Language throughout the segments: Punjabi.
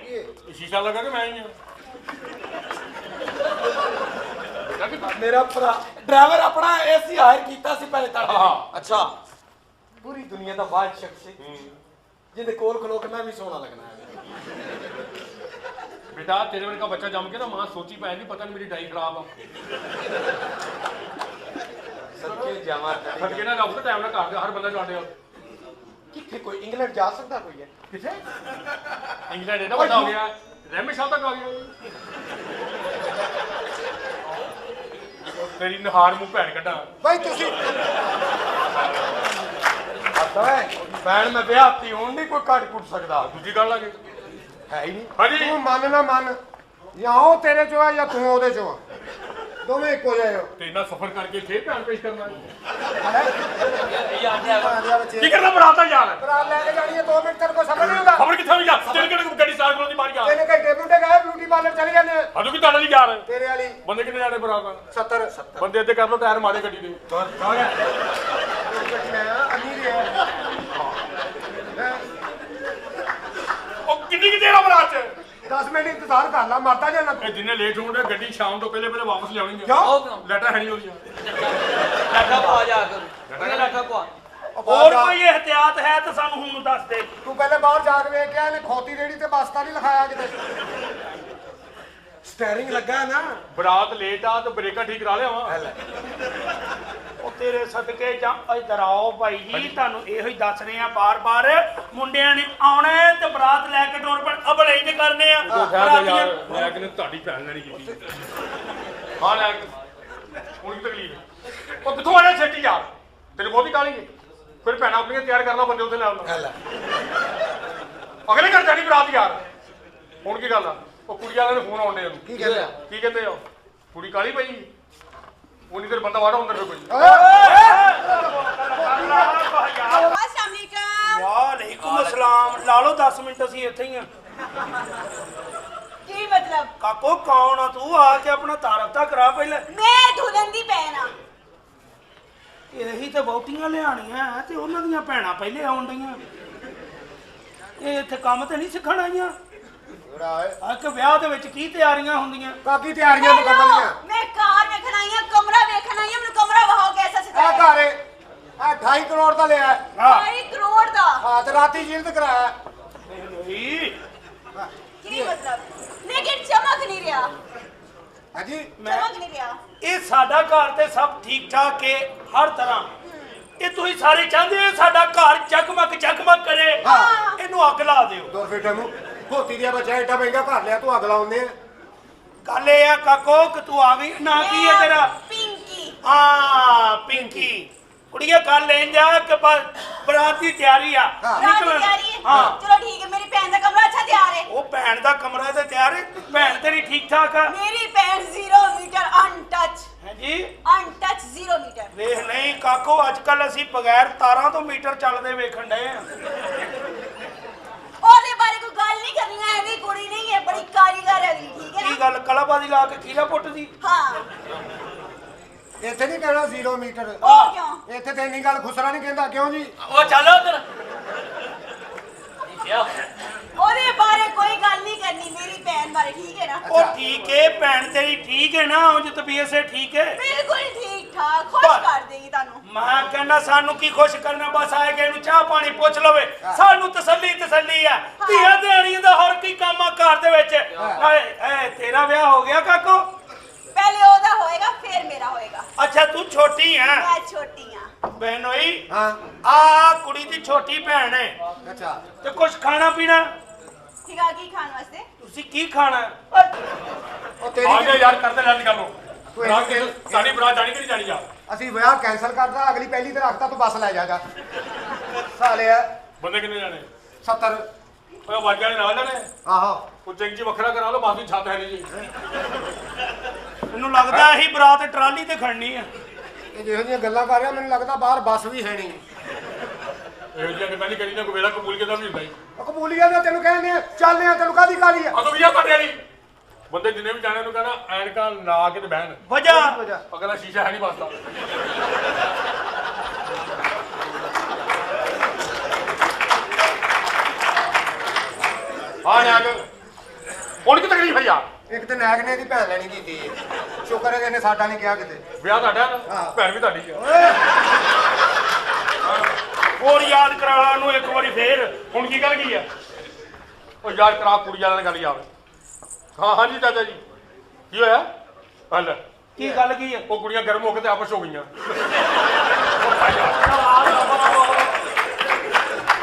ये शीशा लगा के मैं ही हूं। मेरा ड्राइवर अपना एसी हायर कीता सी पहले तक। हां अच्छा पूरी दुनिया दा बाद शख्स जिंदे कोल खलो के मैं भी सोना लगना है। बेटा तेरे वर्गा बच्चा जम के ना मां सोची पैंदी पता नहीं मेरी डाई खराब आ। सदके जावा सदके ना रब टाइम ना कर दे हर बंदा जाने किथे कोई इंग्लैंड जा सकता कोई है किथे इंग्लैंड एडा बड़ा हो गया रहमे शाह तक आ गया तेरी नहार मुंह भैन कटा भाई तुसी आता है भैन में ब्याहती होन नहीं कोई काट कुट सकदा दूसरी गल लगे है ही नहीं। हाँ जी तू मन ना मन या ओ तेरे चो है या तू ओदे चो दोवें इको जाए हो ते इतना सफर करके थे प्यार पेश करना की की करना बराता यार लेके जानी है 2 मिनट तेरे को समझ नहीं होगा खबर किथे हुई यार तेरे कड़े गड्डी स्टार्ट करो दी मार यार 3 घंटे बुंडे गए ब्यूटी पार्लर चले जाने अदू की ताड़ा दी यार तेरे वाली बंदे कितने जाने बराता 70 बंदे अद्धे कर लो टायर मारे गड्डी दे अमीर है ओ कितनी की देर बरात 10 मिनट इंतजार कर ला माता जाना ए जिन्ने लेट होंगे गड्डी शाम तो पहले पहले वापस ले आउणी क्यों लेटर है नहीं होगी लाठा पा जा कर लाठा पा और कोई एहतियात है तो सानू हुण दस दे तू पहले बाहर जाके वेख के आने खोती रेड़ी ते बस्ता नहीं लिखाया किते स्टीयरिंग लगा है ना बरात लेट आ तो ब्रेका ठीक करा लिया ਉਹ ਤੇਰੇ ਸਦਕੇ ਜਾਂ ਇਧਰ ਆਓ ਭਾਈ ਜੀ ਤੁਹਾਨੂੰ ਇਹੋ ਹੀ ਦੱਸ ਰਹੇ ਆ ਬਾਰ-ਬਾਰ ਮੁੰਡਿਆਂ ਨੇ ਆਉਣਾ ਤੇ ਬਰਾਤ ਲੈ ਕੇ ਟੋਰ ਪਰ ਅਬਲੇ ਇੰਜ ਕਰਨੇ ਆ ਯਾਰ ਮੈਂ ਕਿਹਾ ਤੁਹਾਡੀ ਭੈਣ ਨੇ ਨਹੀਂ ਕੀਤੀ ਹਾਂ ਲੈ ਹੁਣ ਕੀ ਤਕਲੀਫ ਹੈ ਉਹ ਕਿੱਥੋਂ ਆਇਆ ਛੇਤੀ ਯਾਰ ਤੇਰੇ ਬਹੁਤੀ ਕਾਲੀ ਹੈ ਫਿਰ ਭੈਣਾਂ ਆਪਣੀਆਂ ਤਿਆਰ ਕਰ ਲਾ ਬੰਦੇ ਉੱਥੇ ਲੈ ਆਉਣਾ ਅਗਲੇ ਘਰ ਜਾਣੀ ਬਰਾਤ ਯਾਰ ਹੁਣ ਕੀ ਗੱਲ ਆ ਉਹ ਕੁੜੀ ਵਾਲਿਆਂ ਨੇ ਫੋਨ ਆਉਂਦੇ ਉਹਨੂੰ ਕੀ ਕਹਿੰਦੇ ਆ ਕੀ ਕਹਿੰਦੇ ਆ ਕੁੜੀ ਕਾਲੀ ਪਈ ਉਨੀ ਦੇਰ ਬੰਦਾ ਵਾੜਾ ਹੁੰਦਾ ਕੋਈ ਵਾਲੇਕੁਮ ਅਸਲਾਮ ਲਾ ਲਓ 10 ਮਿੰਟ ਅਸੀਂ ਇੱਥੇ ਹੀ ਆ ਕੀ ਮਤਲਬ ਕਾਕੋ ਕੌਣ ਆ ਤੂੰ ਆ ਕੇ ਆਪਣਾ ਤਾਰਫ ਤਾਂ ਕਰਾ ਪਹਿਲੇ ਮੈਂ ਦੁਲਹਨ ਦੀ ਭੈਣ ਆ ਇਹੀ ਤੇ ਬਹੁਤੀਆਂ ਲਿਆਣੀਆਂ ਤੇ ਉਹਨਾਂ ਦੀਆਂ ਭੈਣਾਂ ਪਹਿਲੇ ਆਉਣ ਡਈਆਂ ਇਹ ਇੱਥੇ ਕੰਮ ਤੇ ਨਹੀਂ ਸਿੱਖਣ ਆਈਆਂ ਆ ਕਿ ਵਿਆਹ ਦੇ ਵਿੱਚ ਕੀ ਤਿਆਰੀਆਂ ਹੁੰਦੀਆਂ ਕਾਕੀ ਤਿਆਰੀਆਂ ਮੁਕੰਮਲੀਆਂ ਮੈਂ ਕਾਰ ਵੇਖਣ ਆਈ ਆ ਕਮਰਾ ਵੇਖਣ ਆਈ ਆ ਮੈਨੂੰ ਕਮਰਾ ਵਹਾਓ ਕੈਸਾ ਆ ਸਿਖਾਇਆ ਘਰ ਆ 28 ਕਰੋੜ ਦਾ ਲਿਆ 2 ਕਰੋੜ ਦਾ ਹਾਂ ਤੇ ਰਾਤੀ ਜਿਲਦ ਕਰਾਇਆ ਨਹੀਂ ਕੀ ਮਤਲਬ ਲੇਕਿਨ ਚਮਕ ਨਹੀਂ ਰਿਹਾ ਹਾਂਜੀ ਚਮਕ ਨਹੀਂ ਰਿਹਾ ਇਹ ਸਾਡਾ ਘਰ ਤੇ ਸਭ ਠੀਕ ਠਾਕ ਹੈ ਹਰ ਤਰ੍ਹਾਂ ਇਹ ਤੁਸੀਂ ਸਾਰੇ ਚਾਹੁੰਦੇ ਹੋ ਸਾਡਾ ਘਰ ਜਗਮਗ ਜਗਮਗ ਕਰੇ ਇਹਨੂੰ ਅੱਗ ਲਾ ਦਿਓ ਦੋ ਬੇਟੇ ਨੂੰ ਹੋਤੀ ਦੀਆਂ ਬੱਚਾ ਏਡਾ ਮਹਿੰਗਾ ਘਰ ਲਿਆ ਤੂੰ ਅੱਗ ਲਾਉਂਦੇ ਆ ਗੱਲ ਇਹ ਆ ਕਾਕੋ ਕਿ ਤੂੰ ਆ ਗਈ ਨਾ ਕੀ ਹੈ ਤੇਰਾ ਪਿੰਕੀ ਹਾਂ ਪਿੰਕੀ ਕੁੜੀਏ ਗੱਲ ਇੰਜ ਆ ਕਿ ਬਰਾਤ ਦੀ ਤਿਆਰੀ ਆ ਰਾਤ ਦੀ ਤਿਆਰੀ ਹੈ ਹਾਂ ਚਲੋ ਠੀਕ ਹੈ ਮੇਰੀ ਭੈਣ ਦਾ ਕਮਰਾ ਅੱਛਾ ਤਿਆਰ ਹੈ ਉਹ ਭੈਣ ਦਾ ਕਮਰਾ ਤੇ ਤਿਆਰ ਹੈ ਭੈਣ ਤੇਰੀ ਠੀਕ ਠਾਕ ਆ ਮੇਰੀ ਭੈਣ 0 ਮੀਟਰ ਅਨਟੱਚ ਹਾਂਜੀ ਅਨਟੱਚ 0 ਮੀਟਰ ਵੇਖ ਨਹੀਂ ਕਾਕੋ ਅੱਜ ਕੱਲ ਅਸੀਂ ਬਗੈਰ ਤਾਰਾਂ ਤੋਂ ਮੀਟਰ ਚੱਲਦੇ ਵੇਖਣ ਡਏ ਆ ਉਹਦੇ ਬਾਰੇ ਕੋਈ ਗੱਲ ਨਹੀਂ ਕਰਨੀ ਐਵੇਂ ਕੁੜੀ ਨਹੀਂ ਹੈ ਬੜੀ ਕਾਰੀਗਰ ਹੈ ਠੀਕ ਹੈ ਕੀ ਨਾ ਗੱਲ ਕਲਾਬਾਦੀ ਲਾ ਕੇ ਖੀਰਾ ਪੁੱਟਦੀ ਹਾਂ ਇੱਥੇ ਨਹੀਂ ਕਹਿਣਾ 0 ਮੀਟਰ ਉਹ ਕਿਉਂ ਇੱਥੇ ਤੇ ਇੰਨੀ ਗੱਲ ਖੁਸਰਾ ਨਹੀਂ ਕਹਿੰਦਾ ਕਿਉਂ ਜੀ ਉਹ ਚੱਲ ਉਧਰ ਉਹਦੇ ਬਾਰੇ ਕੋਈ ਗੱਲ ਨਹੀਂ ਕਰਨੀ ਮੇਰੀ ਭੈਣ ਬਾਰੇ ਠੀਕ ਹੈ ਨਾ ਉਹ ਠੀਕ ਹੈ ਭੈਣ ਤੇਰੀ ਠੀਕ ਹੈ ਨਾ ਉਂਝ ਤਬੀਅਤ ਸੇ ਠੀਕ ਹੈ ਬਿਲਕੁਲ ਠੀਕ ਠਾਕ ਖੁਸ਼ ਕਰ ਦੇਗੀ ਤੁਹਾਨੂੰ ਮੈਂ ਕਹਿੰਦਾ ਸਾਨੂੰ ਕੀ ਖੁਸ਼ ਕਰਨਾ ਬਸ ਆਏ ਕਿ ਇਹਨੂੰ ਚਾਹ ਪਾਣੀ ਪੁੱਛ ਲਵੇ ਸਾਨੂੰ ਤਸੱਲੀ ਆ ਧੀਆਂ ਦੇਣੀਆਂ ਦਾ ਹਰ ਕੀ ਕੰਮ ਆ ਘਰ ਦੇ ਵਿੱਚ ਐ ਤੇਰਾ ਵਿਆਹ ਹੋ ਗਿਆ ਕਾਕੋ ਪਹਿਲੇ ਉਹਦਾ ਹੋਏਗਾ ਫਿਰ ਮੇਰਾ ਹੋਏਗਾ ਅੱਛਾ ਤੂੰ ਛੋਟੀ ਹੈ ਮੈਂ ਛੋਟੀ ਆ ਬਹਿਨੋਈ ਹਾਂ ਆ ਕੁੜੀ ਦੀ ਛੋਟੀ ਭੈਣ ਹੈ ਅੱਛਾ ਤੇ ਕੁਝ ਖਾਣਾ ਪੀਣਾ ਠੀਕ ਆ ਕੀ ਖਾਣ ਵਾਸਤੇ ਤੁਸੀਂ ਕੀ ਖਾਣਾ ਉਹ ਤੇਰੀ ਆ ਜਾ ਯਾਰ ਕਰਦੇ ਲੈ ਨਿਕਾਲੋ ਤੂੰ ਬਰਾਤ ਇਹ- ਸਾਡੀ ਬਰਾਤ ਜਾਣੀ ਕਿ ਨਹੀਂ ਜਾਣੀ ਯਾਰ ਅਸੀਂ ਵਿਆਹ ਕੈਨਸਲ ਕਰਦਾ ਅਗਲੀ ਪਹਿਲੀ ਤੇ ਰੱਖਤਾ ਤੂੰ ਬੱਸ ਲੈ ਜਾਗਾ ਸਾਲਿਆ ਬੰਦੇ ਕਿੰਨੇ ਜਾਣੇ 70 ਓਏ ਵਾਜਾਂ ਨਾਲ ਜਾਣੇ ਆਹੋ ਉਹ ਚੰਗੀ ਜੀ ਵੱਖਰਾ ਕਰਾ ਲਓ ਬਾਕੀ ਛੱਤ ਹੈ ਨਹੀਂ ਜੀ ਮੈਨੂੰ ਲੱਗਦਾ ਇਹੀ ਬਰਾਤ ਟਰਾਲੀ ਤੇ ਖੜਨੀ ਆ ਇਹ ਜਿਹੋ ਜਿਹੀਆਂ ਗੱਲਾਂ ਕਰ ਰਿਹਾ ਮੈਨੂੰ ਲੱਗਦਾ ਬਾਹਰ ਬੱਸ ਵੀ ਹੈ ਨਹੀਂ ਇਹੋ ਜਿਹੀਆਂ ਗੱਲਾਂ ਨਹੀਂ ਕਰੀ ਨਾ ਕੋਈ ਵੇਲਾ ਕਬੂਲ ਕਿਦਾ ਵੀ ਹੁੰਦਾ ਜੀ ਉਹ ਕਬੂਲੀਆਂ ਦਾ ਤੈਨੂੰ ਕਹਿੰਦੇ ਆ ਚੱਲਦੇ ਆ ਤੈਨੂੰ ਕਾਦੀ ਕਾਲੀ ਆ ਅਦੋਂ ਵੀ ਆ ਕੱਟਿਆ ਨਹੀਂ ਬੰਦੇ ਜਿੰਨੇ ਵੀ ਜਾਣੇ ਨੂੰ ਕਹਿੰਦਾ ਐਨਕਾਂ ਲਾ ਕੇ ਤੇ ਬਹਿਣ ਵਜਾ ਅਗਲਾ ਸ਼ੀਸ਼ਾ ਹੈ ਨਹੀਂ ਬਸਦਾ ਹਾਂ ਨਾ ਹੁਣ ਕੀ ਤਕਲੀਫ ਹੈ ਯਾਰ? ਇੱਕ ਤੇ ਨੈਕ ਨੇ ਇਹਦੀ ਭੈਣ ਲੈਣੀ ਕੀਤੀ ਹੈ। ਸ਼ੁਕਰ ਹੈ ਕਿ ਇਹਨੇ ਸਾਡਾ ਨਹੀਂ ਕਿਹਾ ਕਿਤੇ। ਵਿਆਹ ਤੁਹਾਡਾ ਨਾ, ਹਾਂ। ਭੈਣ ਵੀ ਤੁਹਾਡੀ ਆ। ਹੋਰ ਯਾਦ ਕਰਾ ਲਾ ਉਹਨੂੰ ਇੱਕ ਵਾਰੀ ਫੇਰ। ਹੁਣ ਕੀ ਗੱਲ ਕੀ ਆ? ਉਹ ਯਾਰ ਕਰਾ ਕੁੜੀ ਵਾਲਿਆਂ ਨਾਲ ਗੱਲ ਯਾਰ। ਹਾਂ ਹਾਂਜੀ ਚਾਚਾ ਜੀ, ਕੀ ਹੋਇਆ? ਹਲ ਕੀ ਗੱਲ ਕੀ ਹੈ? ਉਹ ਕੁੜੀਆਂ ਗਰਮ ਹੋ ਕੇ ਤੇ ਆਪਸ ਹੋ ਗਈਆਂ।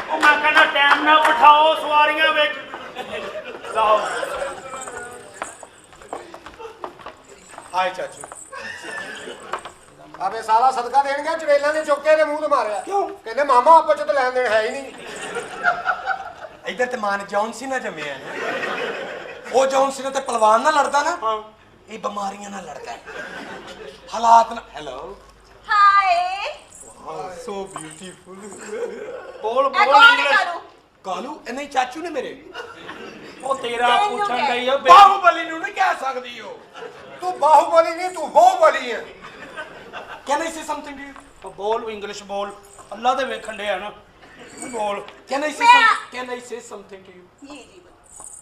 ਉਹ ਮੈਂ ਕਹਿੰਦਾ ਟਾਈਮ ਨਾਲ ਬਿਠਾਓ ਸਵਾਰੀਆਂ ਵਿੱਚ। ਲਾਓ ਆਏ ਚਾਚੂ ਆਵੇ ਸਾਲਾ ਸਦਕਾ ਦੇਣਗੇ। ਚੜੇਲਾਂ ਨੇ ਚੁੱਕ ਕੇ ਇਹਦੇ ਮੂੰਹ ਤੇ ਮਾਰਿਆ। ਕਿਉਂ? ਕਹਿੰਦੇ ਮਾਮਾ ਆਪਾਂ ਚ ਤਾਂ ਲੈਣ ਦੇਣ ਹੈ ਹੀ ਨਹੀਂ। ਇੱਧਰ ਤੇ ਮਾਨ ਜੌਨ ਸੀ ਨਾ ਜੰਮਿਆ ਉਹ ਜੌਨ ਸੀ ਤੇ ਪਹਿਲਵਾਨ ਨਾਲ ਲੜਦਾ ਨਾ। ਹਾਂ ਇਹ ਬਿਮਾਰੀਆਂ ਨਾਲ ਲੜਦਾ ਹੈ, ਹਾਲਾਤ ਨਾਲ। ਹੈਲੋ ਹਾਏ ਸੋ ਬਿਊਟੀਫੁਲ। ਬੋਲ ਇਹ ਬੋਲ ਕੌਣ ਹੈ ਇੰਗਲਿਸ਼। ਕਾਲੂ? ਕਾਲੂ ਇਹ ਨਹੀਂ ਚਾਚੂ ਨੇ ਮੇਰੇ। ਉਹ ਤੇਰਾ ਤੈਨੂੰ ਪੁੱਛਣ ਕਹਿ- ਗਈ ਆ ਬਾਹੂਬਲੀ ਨੂੰ ਨਹੀਂ ਕਹਿ ਸਕਦੀ ਉਹ। ਤੂੰ ਬਾਹੂਬਲੀ ਨਹੀਂ, ਤੂੰ ਬਹੁਬਲੀ ਹੈ। Can I say something to you? ਬੋਲ ਇੰਗਲਿਸ਼ ਬੋਲ। ਅੱਲਾ ਦੇ ਵੇਖਣ ਡਿਆ ਨਾ ਬੋਲ। Can I say ਮੈਂ- something? Can I say something to you? ਜੀ ਜੀ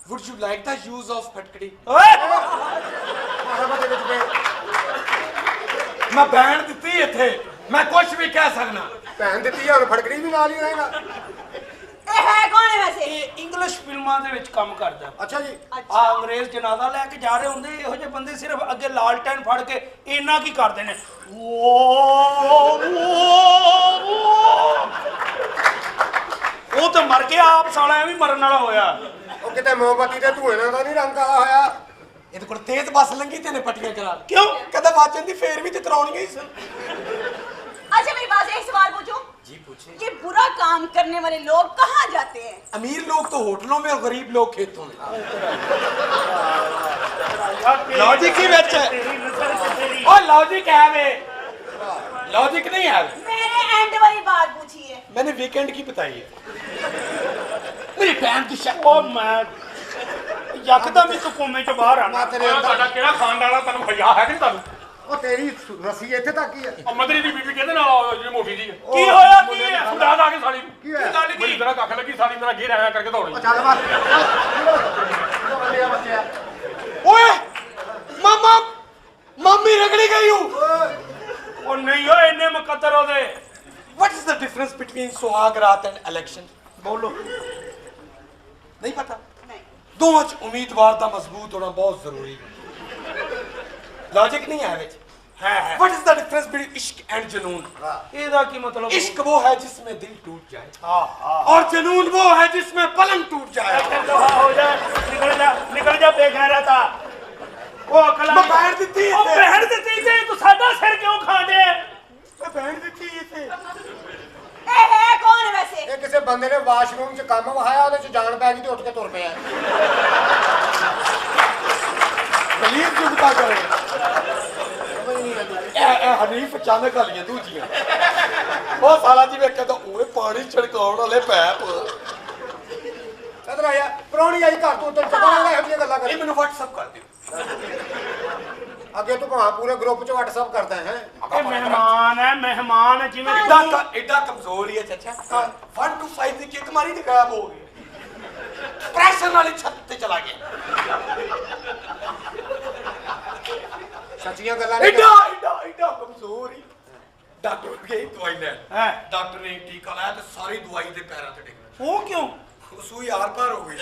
Would you like the use of ਫਟਕੜੀ? ਓਏ ਮਾਰਾ ਦੇ ਵਿੱਚ ਮੈਂ ਬੈਣ ਦਿੱਤੀ ਇੱਥੇ, ਮੈਂ ਕੁਝ ਵੀ ਕਹਿ ਸਕਣਾ। ਭੈਣ ਦਿੱਤੀ ਆ, ਹੁਣ ਫੜਕੜੀ ਵੀ ਨਾਲ ਹੀ ਰਹੇਗਾ। ਇਹ ਹੈ ਕੌਣ ਹੈ ਵੈਸੇ? ਇਹ ਇੰਗਲਿਸ਼ ਫਿਲਮਾਂ ਦੇ ਵਿੱਚ ਕੰਮ ਕਰਦਾ। ਅੱਛਾ ਜੀ, ਆ ਅੰਗਰੇਜ਼ ਜਨਾਜ਼ਾ ਲੈ ਕੇ ਜਾ ਰਹੇ ਹੁੰਦੇ, ਇਹੋ ਜਿਹੇ ਬੰਦੇ ਸਿਰਫ ਅੱਗੇ ਲਾਲਟੈਨ ਫੜ ਕੇ ਇੰਨਾ ਕੀ ਕਰਦੇ ਨੇ। ਉਹ ਤਾਂ ਮਰ ਗਿਆ, ਆਪ ਸਾਲਾ ਐਵੇਂ ਮਰਨ ਵਾਲਾ ਹੋਇਆ। ਉਹ ਕਿਤੇ ਮੋਮਬੱਤੀ ਦੇ ਧੂਏ ਨਾਲ ਤਾਂ ਨਹੀਂ ਰੰਗ ਕਾਲਾ ਹੋਇਆ। ਇਹਦੇ ਕੋਲ ਤੇਜ਼ ਬੱਸ ਲੰਗੀ ਤੇ ਨੇ ਪੱਟੀਆਂ ਕਰਾ। ਕਿਉਂ? ਕਦੇ ਵਾਚਨ ਦੀ ਫੇਰ ਵੀ ਤੇ ਕਰਾਉਣੀਆਂ ही ਸਨ। अच्छा मेरी बात से एक सवाल पूछूं? जी पूछे। ये बुरा काम करने वाले लोग कहाँ जाते हैं? अमीर लोग तो होटलों में और गरीब लोग खेतों में। लॉजिक ही बेच है। ओ लॉजिक है वे, लॉजिक नहीं है। मैंने एंड वाली बात पूछी है। मैंने वीकेंड की बताई है। मेरी बहन की शक। ਉਹ ਮੈਂ ਯਕਦਮ ਹੀ ਤੂੰ ਕੋਮੇ ਚ ਬਾਹਰ ਆਣਾ। ਮੈਂ ਤੇਰੇ ਤੁਹਾਡਾ ਕਿਹੜਾ ਖਾਨਦਾਨ ਆ? ਤੁਹਾਨੂੰ ਹਯਾ ਹੈ ਕਿ ਨਹੀਂ ਤੁਹਾਨੂੰ? ਉਹ ਤੇਰੀ ਰੱਸੀ ਇੱਥੇ ਤੱਕ ਹੀ ਹੈ। ਉਹ ਮਦਰੀ ਦੀ ਬੀਬੀ ਕਿਹਦੇ ਨਾਲ ਆ ਜਿਹੜੀ ਮੋਟੀ ਜੀ? ਕੀ ਹੋਇਆ ਕੀ ਹੈ? ਸੁਣਾਦ ਆ ਕੇ ਸਾਲੀ ਨੂੰ। ਕੀ ਹੋਇਆ? ਗੱਲ ਮੇਰੀ ਕੀ? ਤਰ੍ਹਾਂ ਕੱਖ ਲੱਗੀ, ਸਾਲੀ ਮੇਰਾ ਘੇਰ ਆਇਆ ਕਰਕੇ ਦੌੜੀ। ਉਹ ਚੱਲ ਬਾਤ ਬੱਚਿਆ ਬੱਚਿਆ। ओए मामा मम्मी रगड़ी गई हूँ। ਉਹ ਨਹੀਂ ਓਏ ਇੰਨੇ ਮੁਕੱਦਰ ਉਹਦੇ। What is the difference between सुहाग रात and election? ਬੋਲੋ। नहीं पता। नहीं। दोवां च उम्मीदवार दा मजबूत होना बहुत जरूरी है। लॉजिक नहीं है विच। है What is the difference between इश्क and जुनून? ਇਹਦਾ ਕੀ ਮਤਲਬ? इश्क वो है जिसमें दिल टूट जाए ਹਾਂ ਹਾਂ और जुनून वो है जिसमें पलंग टूट जाए। हो जा, निकल जा बेगैर था। ਉਹ ਅਕਲ मैं बैठ दी थी ਉਹ ਬਹਿਣ ਦਿੱਤੀ ਤੇ ਤੂੰ ਸਾਡਾ ਸਿਰ ਕਿਉਂ ਖਾਂਦੇ? मैं बैठ दी थी इसे। ये है कौन है वैसे? ਇਹ ਕਿਸੇ ਬੰਦੇ ਨੇ ਵਾਸ਼ਰੂਮ 'ਚ ਕੰਮ ਵਹਾਇਆ, ਉਹਦੇ 'ਚ ਜਾਨ ਪੈ ਗਈ ਤੇ ਉੱਠ ਕੇ ਤੁਰ ਪਿਆ। गलीब चुगता करे। ए हनीफ अचानक वालियां दूजियां। ਉਹ ਸਾਲਾ ਜੀ ਵੇਖਿਆ ਤਾਂ ਓਏ ਪਾਣੀ ਛੜਕਾਉਣ ਵਾਲੇ ਪੈਪ। ਇਧਰ ਆਇਆ, ਪ੍ਰਾਹੁਣੀ ਆਈ ਘਰ ਤੋਂ, ਉੱਧਰ ਚਪਾਲਾ ਇਹੋ ਜਿਹੀਆਂ ਗੱਲਾਂ ਇਹ ਕਰੀ। ਮੈਨੂੰ WhatsApp ਕਰ ਦਿਓ। ਅੱਗੇ ਤੂੰ ਭਾਵੇਂ ਪੂਰੇ ਗਰੁੱਪ 'ਚ WhatsApp ਕਰਦਾ ਹੈ। ਇਹ ਮਹਿਮਾਨ ਹੈ, ਮਹਿਮਾਨ ਹੈ ਜਿਵੇਂ एडा कमजोर ही है चाचा। 1 to 5 ਦੀ ਕਿੱਕ ਮਾਰੀ ਤੇ ਗਾਇਬ ਹੋ ਗਿਆ। ਪ੍ਰੈਸ਼ਰ ਨਾਲ ਹੀ ਛੱਤ ਤੇ ਚਲਾ ਗਿਆ। ਸੱਚੀਆਂ ਗੱਲਾਂ ਨਹੀਂ एडा कमजोर ही। ਡਾਕਟਰ ਗਏ ਦਵਾਈ ਲੈਣ। ਹੈ। ਡਾਕਟਰ ਨੇ ਟੀਕਾ ਲਾਇਆ ਤੇ ਸਾਰੀ ਦਵਾਈ ਦੇ ਪੈਰਾਂ ਤੇ ਡਿੱਗ ਗਈ। ਉਹ ਕਿਉਂ? ਸੂਈ ਆਰ ਪਾਰ ਹੋ ਗਈ।